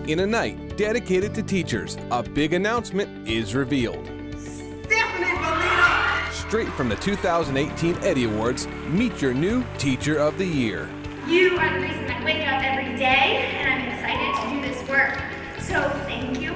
In a night dedicated to teachers, a big announcement is revealed. Stephanie Bellino! Straight from the 2018 Eddie Awards, meet your new Teacher of the Year. You are the reason I wake up every day, and I'm excited to do this work. So thank you.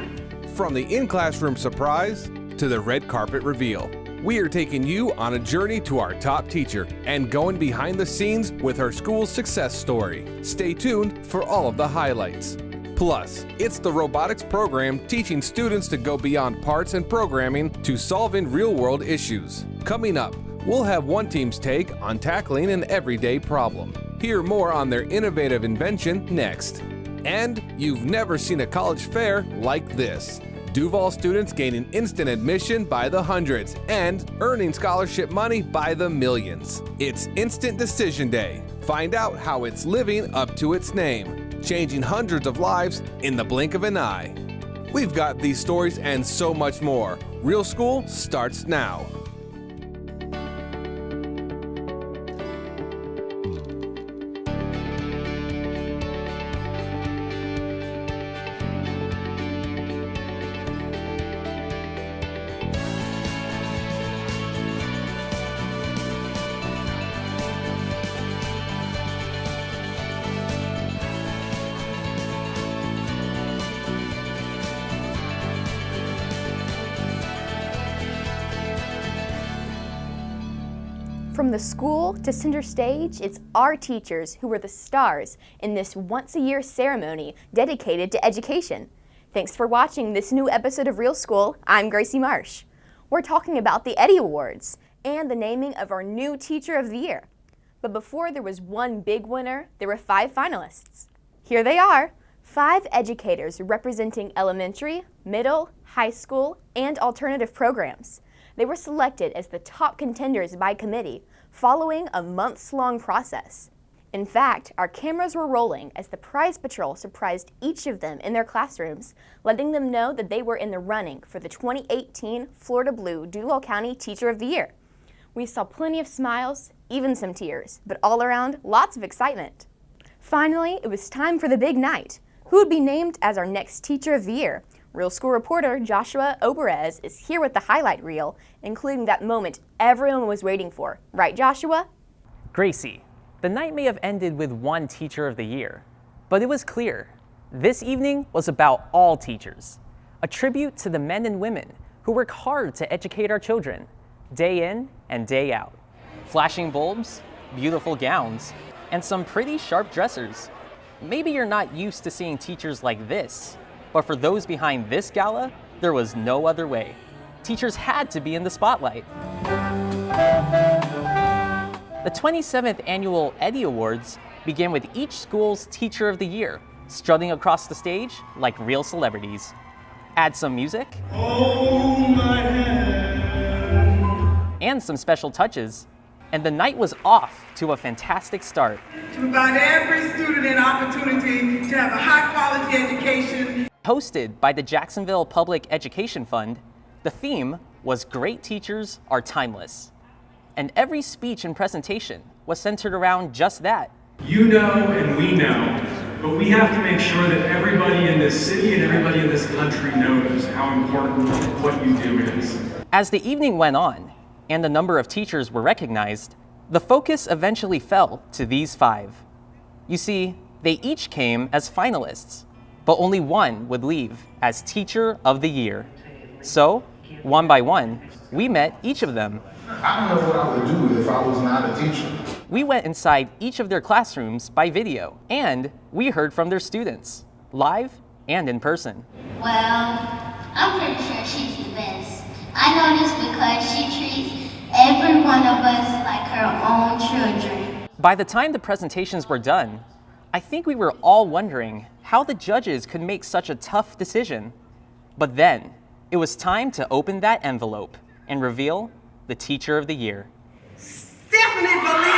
From the in-classroom surprise to the red carpet reveal, we are taking you on a journey to our top teacher and going behind the scenes with her school's success story. Stay tuned for all of the highlights. Plus, it's the robotics program teaching students to go beyond parts and programming to solving real-world issues. Coming up, we'll have one team's take on tackling an everyday problem. Hear more on their innovative invention next. And you've never seen a college fair like this. Duval students gaining instant admission by the hundreds and earning scholarship money by the millions. It's Instant Decision Day. Find out how it's living up to its name, changing hundreds of lives in the blink of an eye. We've got these stories and so much more. Real School starts now. From the school to center stage, it's our teachers who were the stars in this once-a-year ceremony dedicated to education. Thanks for watching this new episode of Real School. I'm Gracie Marsh. We're talking about the Eddie Awards and the naming of our new Teacher of the Year. But before there was one big winner, there were 5 finalists. Here they are, 5 educators representing elementary, middle, high school, and alternative programs. They were selected as the top contenders by committee, following a months-long process. In fact, our cameras were rolling as the prize patrol surprised each of them in their classrooms, letting them know that they were in the running for the 2018 Florida Blue Duval County Teacher of the Year. We saw plenty of smiles, even some tears, but all around, lots of excitement. Finally, it was time for the big night. Who would be named as our next Teacher of the Year? Real School reporter Joshua Oberez is here with the highlight reel, including that moment everyone was waiting for. Right, Joshua? Gracie, the night may have ended with one Teacher of the Year, but it was clear. This evening was about all teachers, a tribute to the men and women who work hard to educate our children, day in and day out. Flashing bulbs, beautiful gowns, and some pretty sharp dressers. Maybe you're not used to seeing teachers like this, but for those behind this gala, there was no other way. Teachers had to be in the spotlight. The 27th Annual Eddie Awards began with each school's Teacher of the Year strutting across the stage like real celebrities. Add some music, and some special touches, and the night was off to a fantastic start. To provide every student an opportunity to have a high-quality education. Hosted by the Jacksonville Public Education Fund, the theme was Great Teachers Are Timeless. And every speech and presentation was centered around just that. You know and we know, but we have to make sure that everybody in this city and everybody in this country knows how important what you do is. As the evening went on, and the number of teachers were recognized, the focus eventually fell to these 5. You see, they each came as finalists, but only one would leave as Teacher of the Year. So, one by one, we met each of them. I don't know what I would do if I was not a teacher. We went inside each of their classrooms by video, and we heard from their students, live and in person. Well, I'm pretty sure she's the best. I know this because she treats every one of us like her own children. By the time the presentations were done, I think we were all wondering how the judges could make such a tough decision. But then, it was time to open that envelope and reveal the Teacher of the Year. Stephanie Bellino!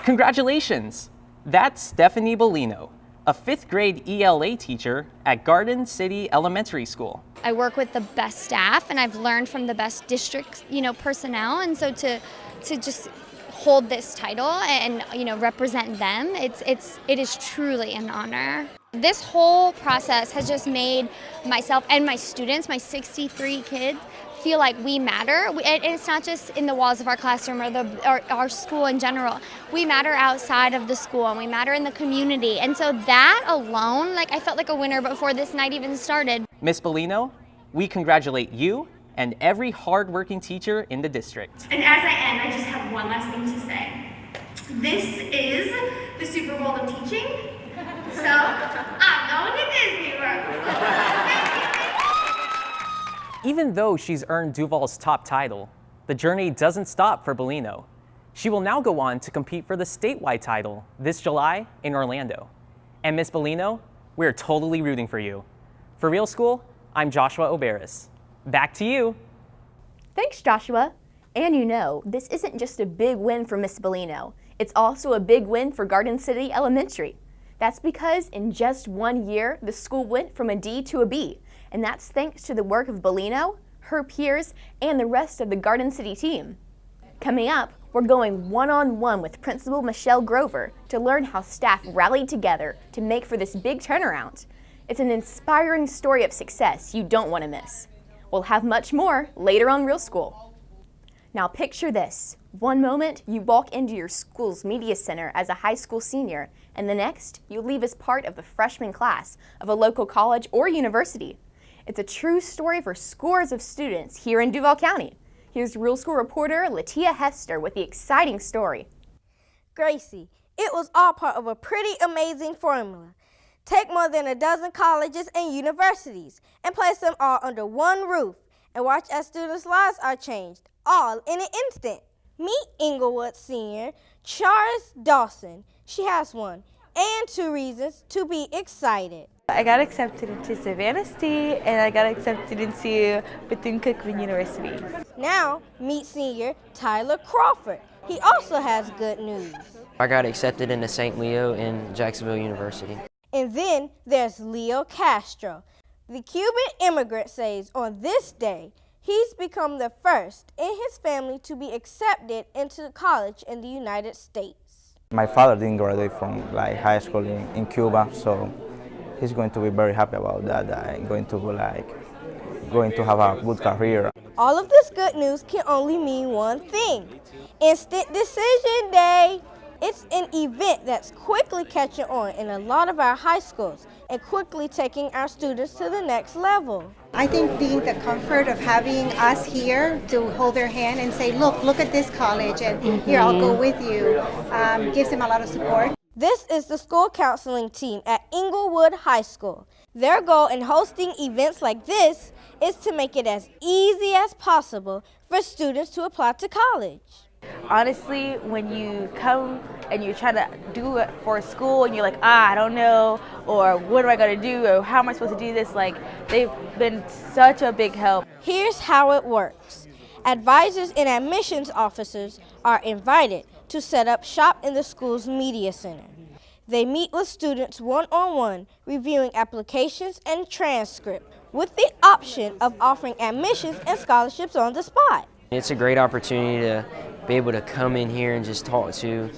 Congratulations! That's Stephanie Bellino, a 5th grade ELA teacher at Garden City Elementary School. I work with the best staff and I've learned from the best district, personnel, and so to just hold this title and represent them, it is truly an honor. This whole process has just made myself and my students, my 63 kids, feel like we matter. And it's not just in the walls of our classroom or our school in general. We matter outside of the school and we matter in the community. And so that alone, I felt like a winner before this night even started. Ms. Bellino, we congratulate you and every hard-working teacher in the district. And as I end, I just have one last thing to say. This is the Super Bowl of teaching, so I'm going to Disney World. Even though she's earned Duval's top title, the journey doesn't stop for Bellino. She will now go on to compete for the statewide title this July in Orlando. And Ms. Bellino, we're totally rooting for you. For Real School, I'm Joshua Oberis. Back to you. Thanks, Joshua. And this isn't just a big win for Miss Bellino. It's also a big win for Garden City Elementary. That's because in just 1 year, the school went from a D to a B. And that's thanks to the work of Bellino, her peers, and the rest of the Garden City team. Coming up, we're going one-on-one with Principal Michelle Grover to learn how staff rallied together to make for this big turnaround. It's an inspiring story of success you don't want to miss. We'll have much more later on Real School. Now picture this. One moment, you walk into your school's media center as a high school senior, and the next, you leave as part of the freshman class of a local college or university. It's a true story for scores of students here in Duval County. Here's Real School reporter Latia Hester with the exciting story. Gracie, it was all part of a pretty amazing formula. Take more than a dozen colleges and universities and place them all under one roof and watch as students' lives are changed, all in an instant. Meet Inglewood senior Charis Dawson. She has one and two reasons to be excited. I got accepted into Savannah State and I got accepted into Bethune-Cookman University. Now, meet senior Tyler Crawford. He also has good news. I got accepted into St. Leo and Jacksonville University. And then there's Leo Castro. The Cuban immigrant says on this day, he's become the first in his family to be accepted into college in the United States. My father didn't graduate from high school in Cuba, so he's going to be very happy about that. I'm going to have a good career. All of this good news can only mean one thing: Instant Decision Day. It's an event that's quickly catching on in a lot of our high schools and quickly taking our students to the next level. I think the comfort of having us here to hold their hand and say, look at this college, and here, I'll go with you, gives them a lot of support. This is the school counseling team at Inglewood High School. Their goal in hosting events like this is to make it as easy as possible for students to apply to college. Honestly, when you come and you're trying to do it for school and you're like, I don't know, or what am I going to do, or how am I supposed to do this, they've been such a big help. Here's how it works. Advisors and admissions officers are invited to set up shop in the school's media center. They meet with students one-on-one, reviewing applications and transcript, with the option of offering admissions and scholarships on the spot. It's a great opportunity to be able to come in here and just talk to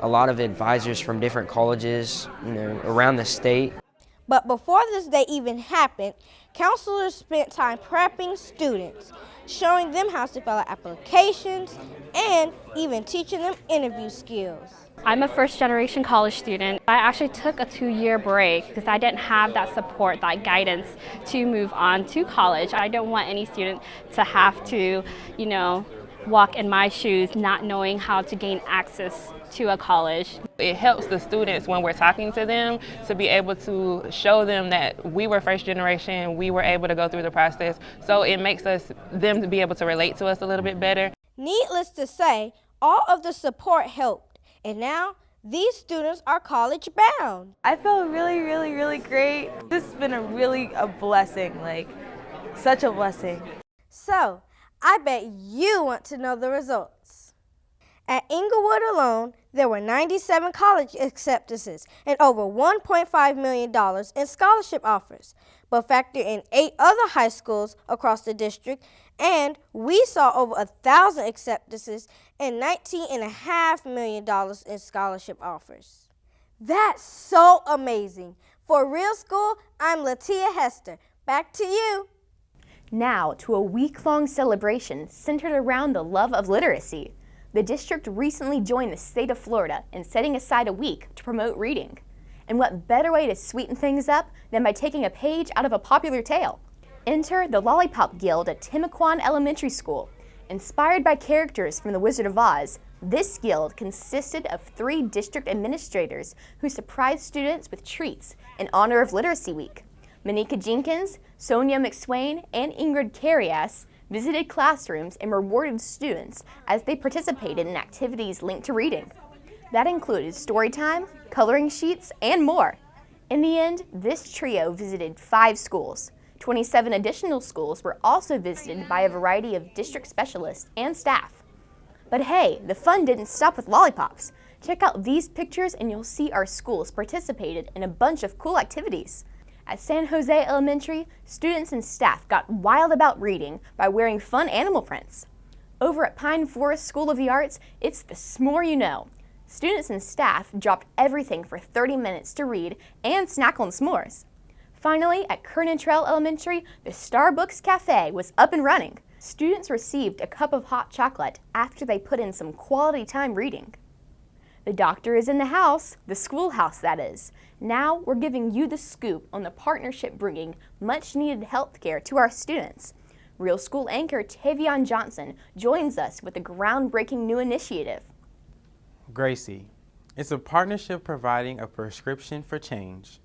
a lot of advisors from different colleges, around the state. But before this day even happened, counselors spent time prepping students, showing them how to fill out applications, and even teaching them interview skills. I'm a first-generation college student. I actually took a 2-year break because I didn't have that support, that guidance to move on to college. I don't want any student to have to, walk in my shoes not knowing how to gain access to a college. It helps the students when we're talking to them to be able to show them that we were first generation, we were able to go through the process, so it makes them to be able to relate to us a little bit better. Needless to say, all of the support helped, and now these students are college bound. I feel really, really, really great. This has been a blessing, such a blessing. So, I bet you want to know the results. At Inglewood alone, there were 97 college acceptances and over $1.5 million in scholarship offers. But factor in 8 other high schools across the district, and we saw over 1,000 acceptances and $19.5 million in scholarship offers. That's so amazing. For Real School, I'm Latia Hester. Back to you. Now to a week-long celebration centered around the love of literacy. The district recently joined the state of Florida in setting aside a week to promote reading. And what better way to sweeten things up than by taking a page out of a popular tale? Enter the Lollipop Guild at Timucuan Elementary School. Inspired by characters from The Wizard of Oz, this guild consisted of 3 district administrators who surprised students with treats in honor of Literacy Week. Monica Jenkins, Sonia McSwain, and Ingrid Carias visited classrooms and rewarded students as they participated in activities linked to reading. That included story time, coloring sheets, and more. In the end, this trio visited 5 schools. 27 additional schools were also visited by a variety of district specialists and staff. But hey, the fun didn't stop with lollipops. Check out these pictures and you'll see our schools participated in a bunch of cool activities. At San Jose Elementary, students and staff got wild about reading by wearing fun animal prints. Over at Pine Forest School of the Arts, it's the s'more you know. Students and staff dropped everything for 30 minutes to read and snack on s'mores. Finally, at Kernan Trail Elementary, the Starbucks Cafe was up and running. Students received a cup of hot chocolate after they put in some quality time reading. The doctor is in the house, the schoolhouse that is. Now we're giving you the scoop on the partnership bringing much-needed health care to our students. Real School anchor Tavion Johnson joins us with a groundbreaking new initiative. Gracie, it's a partnership providing a prescription for change,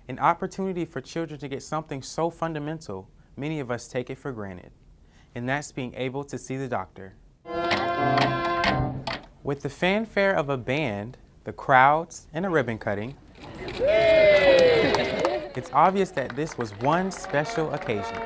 an opportunity for children to get something so fundamental many of us take it for granted, and that's being able to see the doctor. With the fanfare of a band, the crowds, and a ribbon cutting, it's obvious that this was one special occasion.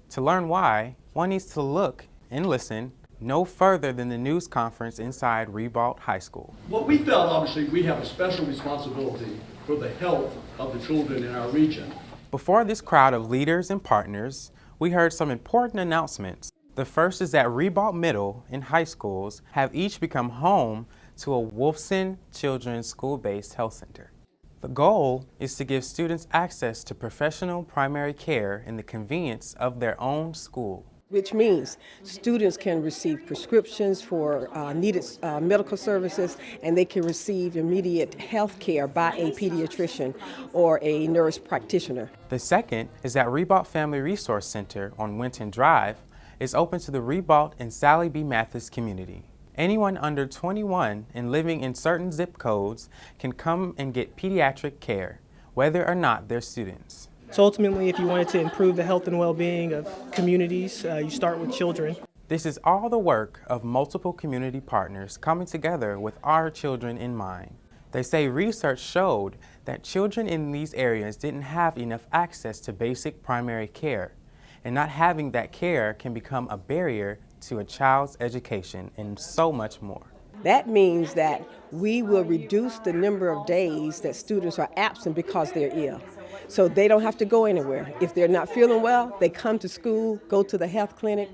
To learn why, one needs to look and listen no further than the news conference inside Ribault High School. Well, we felt obviously we have a special responsibility for the health of the children in our region. Before this crowd of leaders and partners, we heard some important announcements. The first is that Ribault Middle and high schools have each become home to a Wolfson Children's School-based health center. The goal is to give students access to professional primary care in the convenience of their own school. Which means students can receive prescriptions for needed medical services, and they can receive immediate health care by a pediatrician or a nurse practitioner. The second is that Ribault Family Resource Center on Winton Drive is open to the Ribault and Sally B. Mathis community. Anyone under 21 and living in certain zip codes can come and get pediatric care, whether or not they're students. So ultimately, if you wanted to improve the health and well-being of communities, you start with children. This is all the work of multiple community partners coming together with our children in mind. They say research showed that children in these areas didn't have enough access to basic primary care, and not having that care can become a barrier to a child's education and so much more. That means that we will reduce the number of days that students are absent because they're ill. So they don't have to go anywhere. If they're not feeling well, they come to school, go to the health clinic,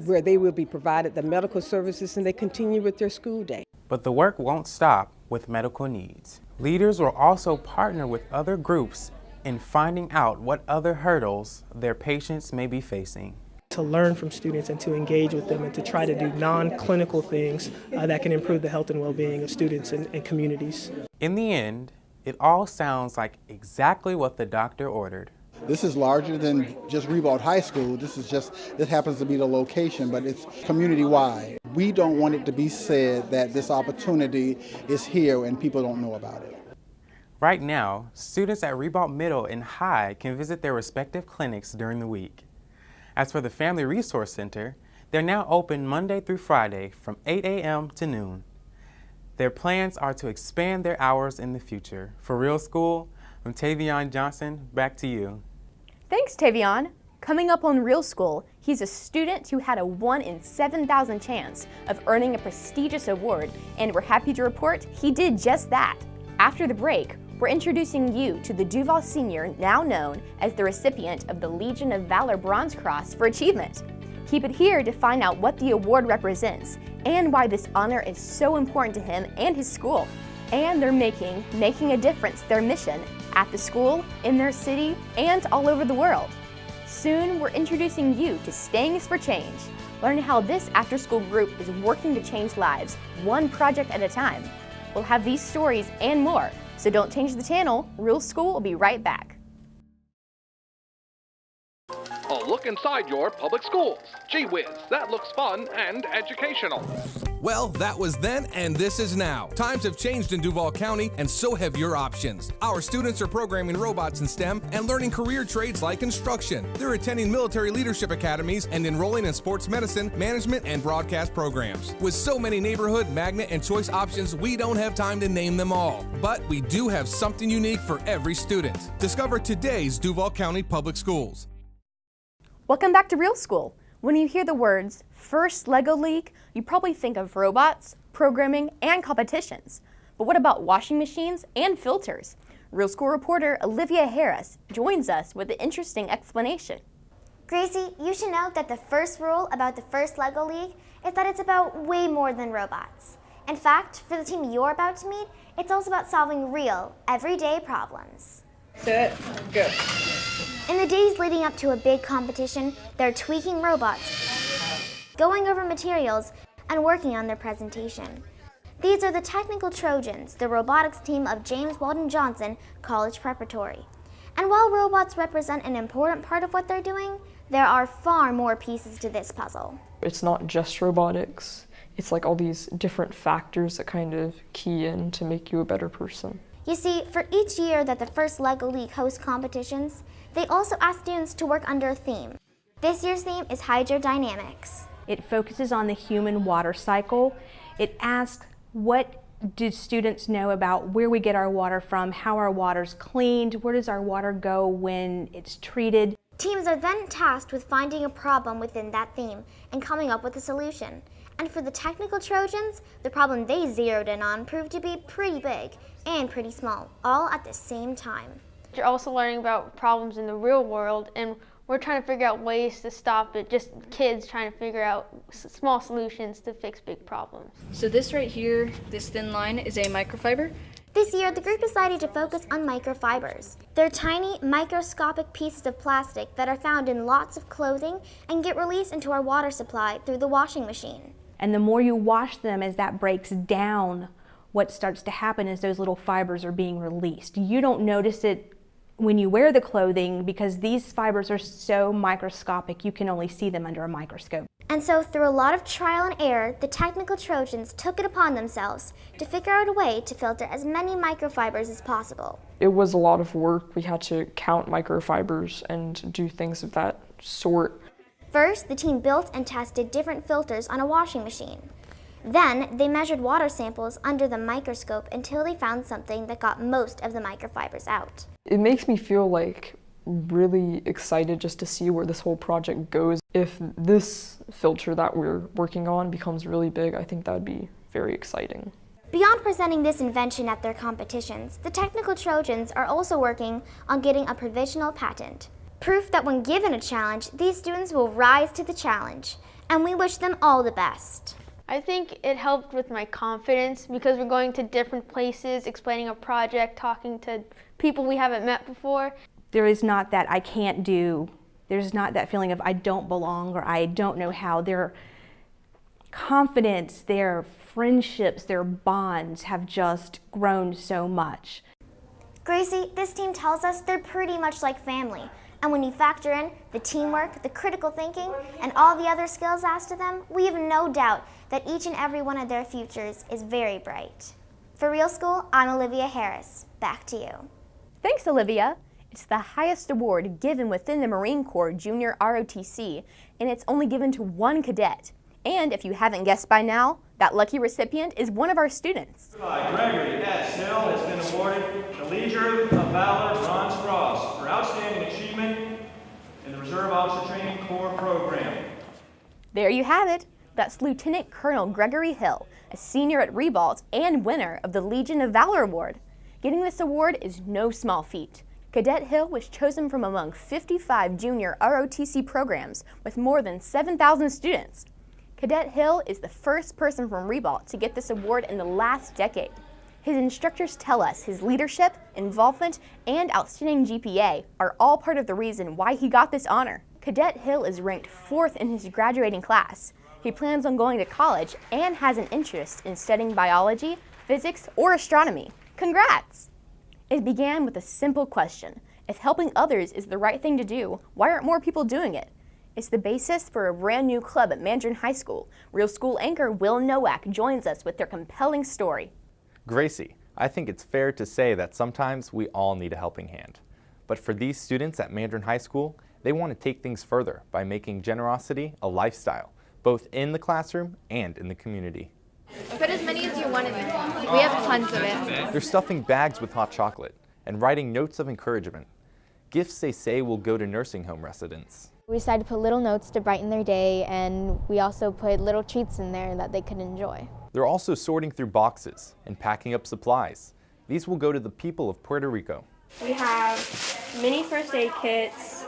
where they will be provided the medical services, and they continue with their school day. But the work won't stop with medical needs. Leaders will also partner with other groups in finding out what other hurdles their patients may be facing. To learn from students and to engage with them and to try to do non-clinical things that can improve the health and well-being of students and communities. In the end, it all sounds like exactly what the doctor ordered. This is larger than just Ribault High School. This happens to be the location, but it's community-wide. We don't want it to be said that this opportunity is here and people don't know about it. Right now, students at Ribault Middle and High can visit their respective clinics during the week. As for the Family Resource Center, they're now open Monday through Friday from 8 a.m. to noon. Their plans are to expand their hours in the future. For Real School, I'm Tavion Johnson, back to you. Thanks, Tavion. Coming up on Real School, he's a student who had a 1 in 7,000 chance of earning a prestigious award, and we're happy to report he did just that. After the break, we're introducing you to the Duval Senior, now known as the recipient of the Legion of Valor Bronze Cross for achievement. Keep it here to find out what the award represents and why this honor is so important to him and his school. And they're making a difference their mission at the school, in their city, and all over the world. Soon, we're introducing you to Staying is for Change. Learn how this after-school group is working to change lives, one project at a time. We'll have these stories and more, so don't change the channel. Real School will be right back. A look inside your public schools. Gee whiz, that looks fun and educational. Well, that was then and this is now. Times have changed in Duval County and so have your options. Our students are programming robots in STEM and learning career trades like construction. They're attending military leadership academies and enrolling in sports medicine, management, and broadcast programs. With so many neighborhood, magnet, and choice options, we don't have time to name them all. But we do have something unique for every student. Discover today's Duval County Public Schools. Welcome back to Real School. When you hear the words First LEGO League, you probably think of robots, programming, and competitions. But what about washing machines and filters? Real School reporter Olivia Harris joins us with an interesting explanation. Gracie, you should know that the first rule about the First LEGO League is that it's about way more than robots. In fact, for the team you're about to meet, it's also about solving real, everyday problems. Set, go. In the days leading up to a big competition, they're tweaking robots, going over materials, and working on their presentation. These are the Technical Trojans, the robotics team of James Weldon Johnson College Preparatory. And while robots represent an important part of what they're doing, there are far more pieces to this puzzle. It's not just robotics. It's like all these different factors that kind of key in to make you a better person. You see, for each year that the First LEGO League hosts competitions, they also ask students to work under a theme. This year's theme is hydrodynamics. It focuses on the human water cycle. It asks, what do students know about where we get our water from, how our water's cleaned, where does our water go when it's treated? Teams are then tasked with finding a problem within that theme and coming up with a solution. And for the Technical Trojans, the problem they zeroed in on proved to be pretty big and pretty small, all at the same time. You're also learning about problems in the real world, and we're trying to figure out ways to stop it, just kids trying to figure out small solutions to fix big problems. So this right here, this thin line, is a microfiber. This year, the group decided to focus on microfibers. They're tiny, microscopic pieces of plastic that are found in lots of clothing and get released into our water supply through the washing machine. And the more you wash them, as that breaks down, what starts to happen is those little fibers are being released. You don't notice it when you wear the clothing because these fibers are so microscopic, you can only see them under a microscope. And so through a lot of trial and error, the Technical Trojans took it upon themselves to figure out a way to filter as many microfibers as possible. It was a lot of work. We had to count microfibers and do things of that sort. First, the team built and tested different filters on a washing machine. Then, they measured water samples under the microscope until they found something that got most of the microfibers out. It makes me feel like really excited just to see where this whole project goes. If this filter that we're working on becomes really big, I think that would be very exciting. Beyond presenting this invention at their competitions, the Technical Trojans are also working on getting a provisional patent. Proof that when given a challenge, these students will rise to the challenge. And we wish them all the best. I think it helped with my confidence because we're going to different places, explaining a project, talking to people we haven't met before. There is not that I can't do, there's not that feeling of I don't belong or I don't know how. Their confidence, their friendships, their bonds have just grown so much. Gracie, this team tells us they're pretty much like family. And when you factor in the teamwork, the critical thinking, and all the other skills asked of them, we have no doubt that each and every one of their futures is very bright. For Real School, I'm Olivia Harris. Back to you. Thanks, Olivia. It's the highest award given within the Marine Corps Junior ROTC, and it's only given to one cadet. And if you haven't guessed by now, that lucky recipient is one of our students. Gregory S. Hill has been awarded the Legion of Valor Bronze Cross for outstanding achievement in the Reserve Officer Training Corps program. There you have it. That's Lieutenant Colonel Gregory Hill, a senior at Ribault and winner of the Legion of Valor Award. Getting this award is no small feat. Cadet Hill was chosen from among 55 junior ROTC programs with more than 7,000 students. Cadet Hill is the first person from Ribault to get this award in the last decade. His instructors tell us his leadership, involvement, and outstanding GPA are all part of the reason why he got this honor. Cadet Hill is ranked 4th in his graduating class. He plans on going to college and has an interest in studying biology, physics, or astronomy. Congrats! It began with a simple question. If helping others is the right thing to do, why aren't more people doing it? It's the basis for a brand new club at Mandarin High School. Real School anchor Will Nowak joins us with their compelling story. Gracie, I think it's fair to say that sometimes we all need a helping hand. But for these students at Mandarin High School, they want to take things further by making generosity a lifestyle, both in the classroom and in the community. Put as many as you want in there. We have tons of it. They're stuffing bags with hot chocolate and writing notes of encouragement. Gifts they say will go to nursing home residents. We decided to put little notes to brighten their day, and we also put little treats in there that they could enjoy. They're also sorting through boxes and packing up supplies. These will go to the people of Puerto Rico. We have mini first aid kits,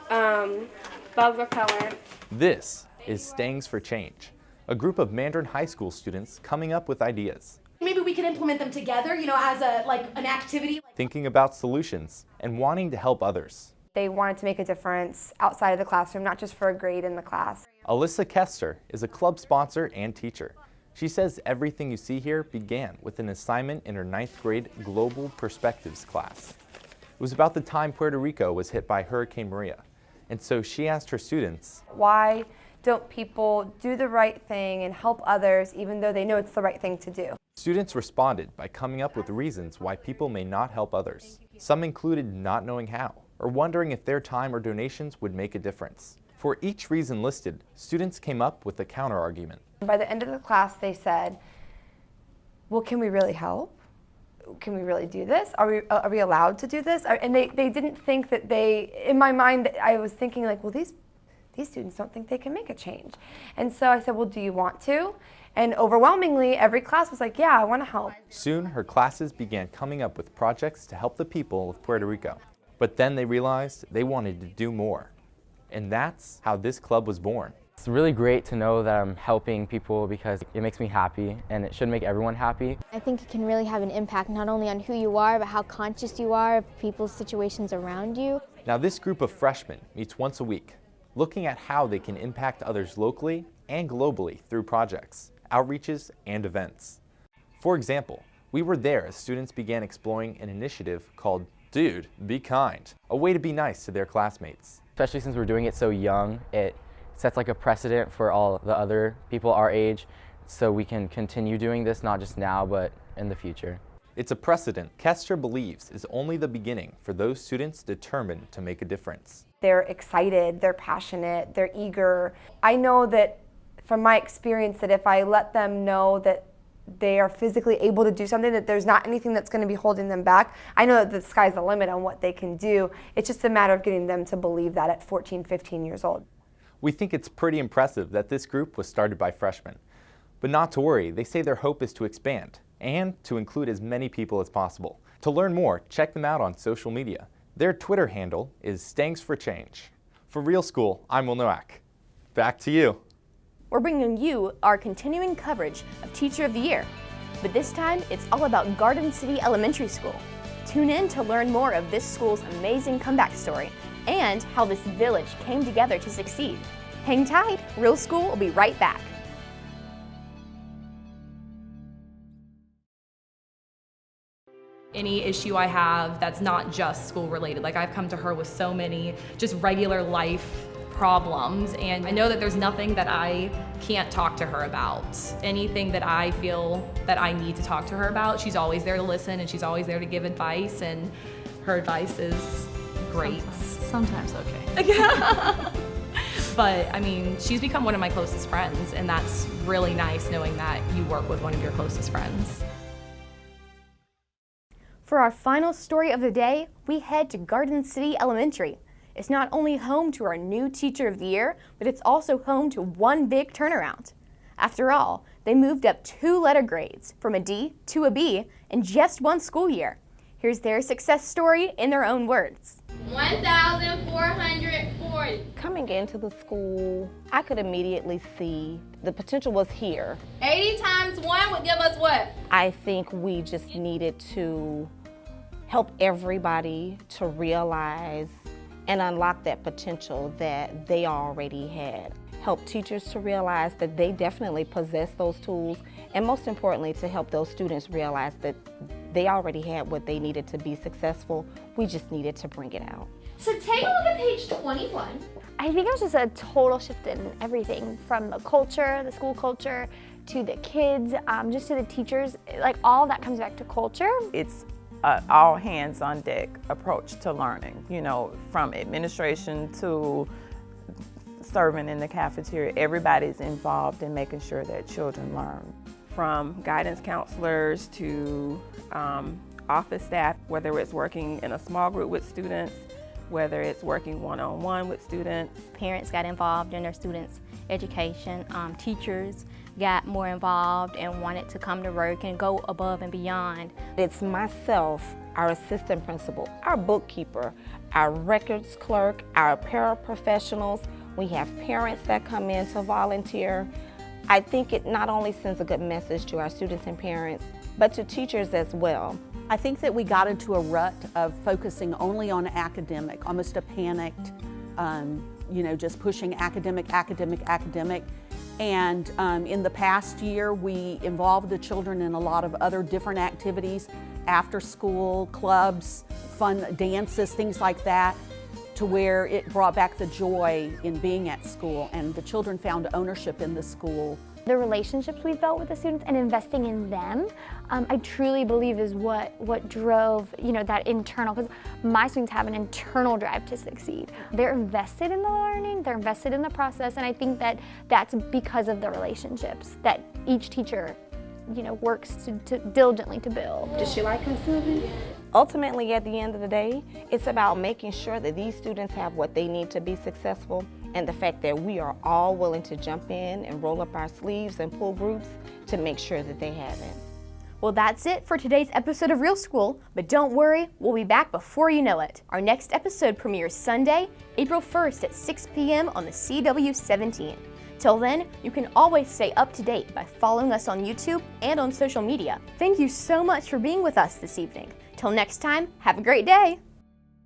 bug repellent. This is Stangs for Change, a group of Mandarin High School students coming up with ideas. Maybe we could implement them together, as an activity. Thinking about solutions and wanting to help others. They wanted to make a difference outside of the classroom, not just for a grade in the class. Alyssa Kester is a club sponsor and teacher. She says everything you see here began with an assignment in her 9th grade Global Perspectives class. It was about the time Puerto Rico was hit by Hurricane Maria, and so she asked her students, why don't people do the right thing and help others even though they know it's the right thing to do? Students responded by coming up with reasons why people may not help others. Some included not knowing how, or wondering if their time or donations would make a difference. For each reason listed, students came up with a counter-argument. By the end of the class, they said, well, can we really help? Can we really do this? Are we allowed to do this? And they didn't think that in my mind, I was thinking well, these students don't think they can make a change. And so I said, well, do you want to? And overwhelmingly, every class was like, yeah, I want to help. Soon, her classes began coming up with projects to help the people of Puerto Rico. But then they realized they wanted to do more. And that's how this club was born. It's really great to know that I'm helping people because it makes me happy, and it should make everyone happy. I think it can really have an impact not only on who you are, but how conscious you are of people's situations around you. Now this group of freshmen meets once a week, looking at how they can impact others locally and globally through projects, outreaches, and events. For example, we were there as students began exploring an initiative called Dude, Be Kind, a way to be nice to their classmates. Especially since we're doing it so young, it sets a precedent for all the other people our age, so we can continue doing this not just now, but in the future. It's a precedent Kester believes is only the beginning for those students determined to make a difference. They're excited, they're passionate, they're eager. I know that from my experience that if I let them know that they are physically able to do something, that there's not anything that's going to be holding them back. I know that the sky's the limit on what they can do. It's just a matter of getting them to believe that at 14, 15 years old. We think it's pretty impressive that this group was started by freshmen. But not to worry, they say their hope is to expand and to include as many people as possible. To learn more, check them out on social media. Their Twitter handle is Stangs for Change. For Real School, I'm Will Nowak. Back to you. We're bringing you our continuing coverage of Teacher of the Year, but this time it's all about Garden City Elementary School. Tune in to learn more of this school's amazing comeback story and how this village came together to succeed. Hang tight, Real School will be right back. Any issue I have that's not just school related, I've come to her with so many just regular life problems, and I know that there's nothing that I can't talk to her about. Anything that I feel that I need to talk to her about, she's always there to listen, and she's always there to give advice, and her advice is great. Sometimes okay. But I mean, she's become one of my closest friends, and that's really nice knowing that you work with one of your closest friends. For our final story of the day, we head to Garden City Elementary. It's not only home to our new Teacher of the Year, but it's also home to one big turnaround. After all, they moved up 2 letter grades from a D to a B in just one school year. Here's their success story in their own words. 1,440. Coming into the school, I could immediately see the potential was here. 80 times 1 would give us what? I think we just needed to help everybody to realize and unlock that potential that they already had. Help teachers to realize that they definitely possess those tools, and most importantly, to help those students realize that they already had what they needed to be successful. We just needed to bring it out. So take a look at page 21. I think it was just a total shift in everything, from the culture, the school culture, to the kids, just to the teachers. Like, all of that comes back to culture. It's all hands on deck approach to learning, you know, from administration to serving in the cafeteria. Everybody's involved in making sure that children learn. From guidance counselors to office staff, whether it's working in a small group with students, whether it's working one-on-one with students. Parents got involved in their students' education. Teachers got more involved and wanted to come to work and go above and beyond. It's myself, our assistant principal, our bookkeeper, our records clerk, our paraprofessionals. We have parents that come in to volunteer. I think it not only sends a good message to our students and parents, but to teachers as well. I think that we got into a rut of focusing only on academic, almost a panicked, just pushing academic. And in the past year, we involved the children in a lot of other different activities, after school, clubs, fun dances, things like that, to where it brought back the joy in being at school, and the children found ownership in the school. The relationships we built with the students and investing in them, I truly believe is what drove, that internal, because my students have an internal drive to succeed. They're invested in the learning, they're invested in the process, and I think that that's because of the relationships that each teacher, works to diligently to build. Does she like us, Sylvie? Ultimately, at the end of the day, it's about making sure that these students have what they need to be successful, and the fact that we are all willing to jump in and roll up our sleeves and pull groups to make sure that they have it. Well, that's it for today's episode of Real School, but don't worry, we'll be back before you know it. Our next episode premieres Sunday, April 1st at 6 p.m. on the CW17. Till then, you can always stay up to date by following us on YouTube and on social media. Thank you so much for being with us this evening. Till next time, have a great day.